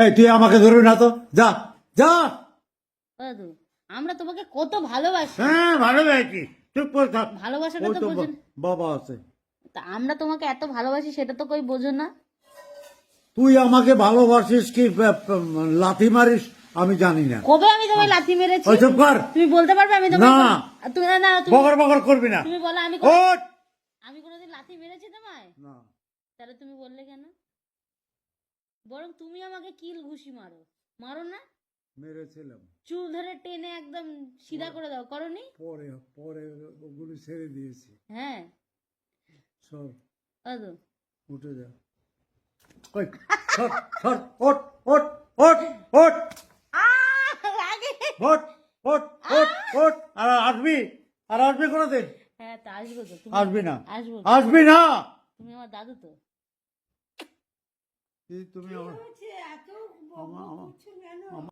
এই তুই আমাকে ধরবি না তো, যা যা। দাদু, আমরা তোমাকে কত ভালোবাসি। হ্যাঁ ভালোবাসি, চুপ করে থাক। ভালোবাসাটা ওই তো তো বোঝেন। বাবা আছে। তা আমরা তোমাকে এত ভালোবাসি সেটা তো কই বোঝো না। তুই আমাকে ভালোবাসিস কি লাথি মারিস আমি জানি না। কবে আমি তোমায় লাথি মেরেছি? ওই চুপ কর। তুমি বলতে পারবে আমি না। তোমায় তুমি না তুমি বকর বকর করবি না। তুমি বলো আমি ওঠ। আমি কোনোদিন লাথি মেরেছি তোমায়? না, তাহলে তুমি বললে কেন? বরং তুমি আমাকে কিল ঘুষি মারো, মারো না? মেরেছিলাম। চুল ধরে টেনে একদম সিধা করে দাও, করনি? পরে পরে ওগুলো ছেড়ে দিয়েছি হ্যাঁ সব। দাদু, উঠে যা। ওই সর সর, ওঠ ওঠ ওঠ ওঠ লাগে। ওঠ ওঠ ওঠ ওঠ। আর আসবি, আর আসবি কোনোদিন? হ্যাঁ তা আসবো তো। তুমি আসবি না, আসবো। আসবি না। তুমি আমার দাদু তো। তুমি আমার